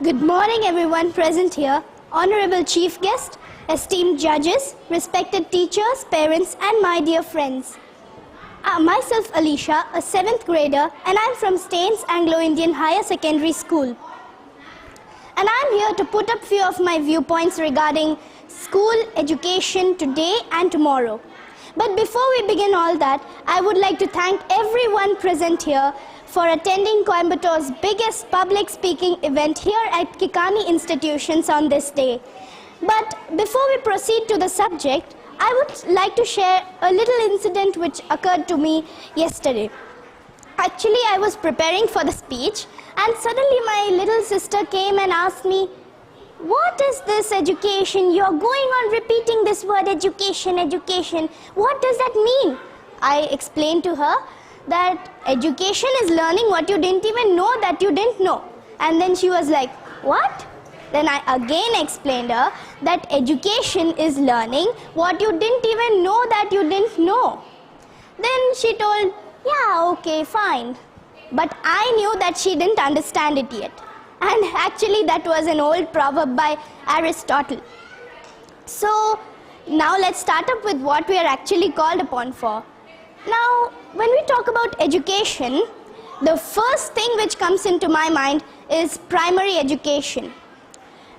Good morning everyone present here, honorable chief guest, esteemed judges, respected teachers, parents and my dear friends. Myself Alisha, a 7th grader, and I'm from Staines Anglo-Indian Higher Secondary School. And I'm here to put up few of my viewpoints regarding school education today and tomorrow. But before we begin all that, I would like to thank everyone present here for attending Coimbator's biggest public speaking event here at Kikani Institutions on this day. But before we proceed to the subject, I would like to share a little incident which occurred to me yesterday. Actually, I was preparing for the speech and suddenly my little sister came and asked me, "What is this education? You're going on repeating this word education, education. What does that mean?" I explained to her that education is learning what you didn't even know that you didn't know. And then she was like, "What?" Then I again explained her that education is learning what you didn't even know that you didn't know. Then she told, "Yeah, okay, fine." But I knew that she didn't understand it yet. And actually that was an old proverb by Aristotle. So now let's start up with what we are actually called upon for. Now, when we talk about education, the first thing which comes into my mind is primary education.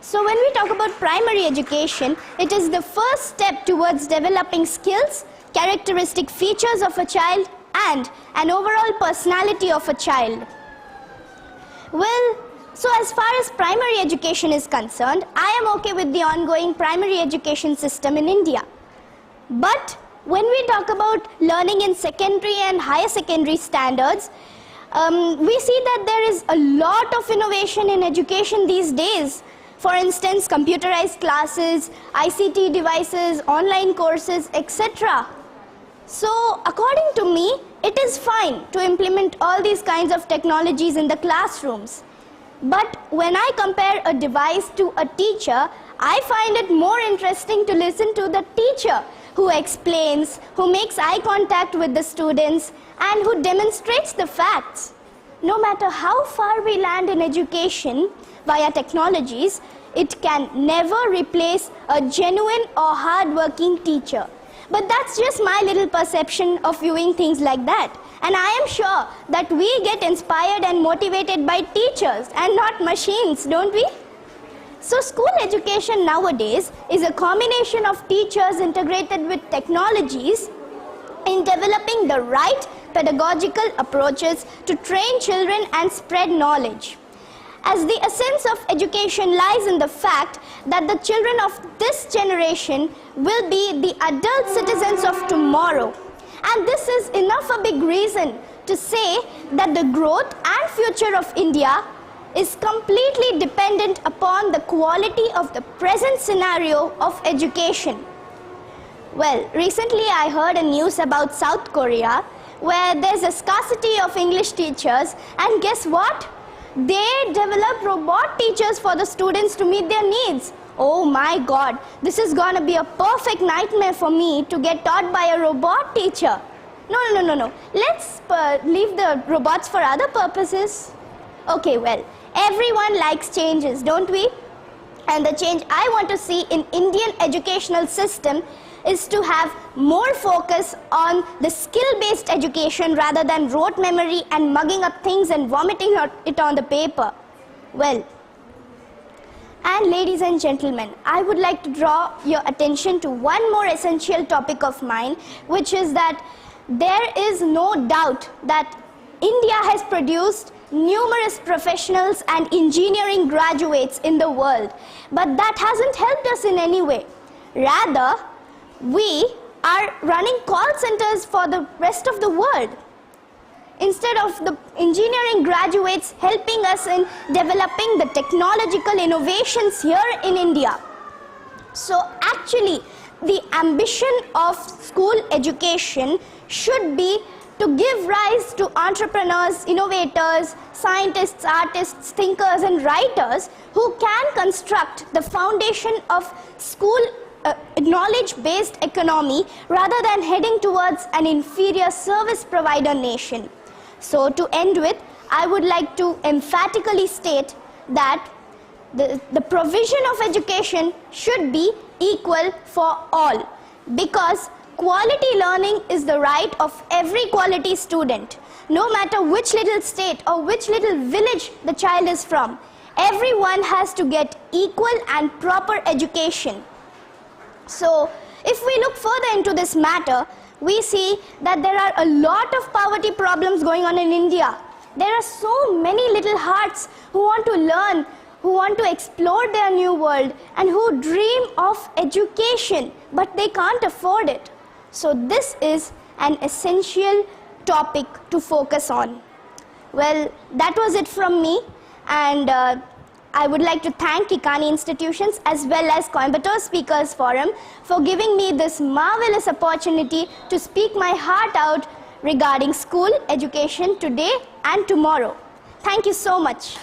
So when we talk about primary education, it is the first step towards developing skills, characteristic features of a child, and an overall personality of a child. Well, so as far as primary education is concerned, I am okay with the ongoing primary education system in India. But when we talk about learning in secondary and higher secondary standards, we see that there is a lot of innovation in education these days. For instance, computerized classes, ICT devices, online courses, etc. So, according to me, it is fine to implement all these kinds of technologies in the classrooms. But when I compare a device to a teacher, I find it more interesting to listen to the teacher who explains, who makes eye contact with the students, and who demonstrates the facts. No matter how far we land in education via technologies, it can never replace a genuine or hard-working teacher. But that's just my little perception of viewing things like that. And I am sure that we get inspired and motivated by teachers and not machines, don't we? So school education nowadays is a combination of teachers integrated with technologies in developing the right pedagogical approaches to train children and spread knowledge. As the essence of education lies in the fact that the children of this generation will be the adult citizens of tomorrow. And this is enough a big reason to say that the growth and future of India is completely dependent upon the quality of the present scenario of education. Well, recently I heard a news about South Korea where there's a scarcity of English teachers, and guess what? They developed robot teachers for the students to meet their needs. Oh my God, this is gonna be a perfect nightmare for me to get taught by a robot teacher. No. Let's leave the robots for other purposes. Okay, well, everyone likes changes, don't we? And the change I want to see in Indian educational system is to have more focus on the skill-based education rather than rote memory and mugging up things and vomiting it on the paper. Well, and ladies and gentlemen, I would like to draw your attention to one more essential topic of mine, which is that there is no doubt that India has produced numerous professionals and engineering graduates in the world, but that hasn't helped us in any way. Rather, we are running call centers for the rest of the world, instead of the engineering graduates helping us in developing the technological innovations here in India. So actually, the ambition of school education should be to give rise to entrepreneurs, innovators, scientists, artists, thinkers, and writers who can construct the foundation of school knowledge-based economy rather than heading towards an inferior service provider nation. So to end with, I would like to emphatically state that the provision of education should be equal for all, because quality learning is the right of every quality student. No matter which little state or which little village the child is from, everyone has to get equal and proper education. So, if we look further into this matter, we see that there are a lot of poverty problems going on in India. There are so many little hearts who want to learn, who want to explore their new world, and who dream of education, but they can't afford it. So this is an essential topic to focus on. Well, that was it from me, and I would like to thank Kikani Institutions as well as Coimbatore Speakers Forum for giving me this marvelous opportunity to speak my heart out regarding school education today and tomorrow. Thank you so much.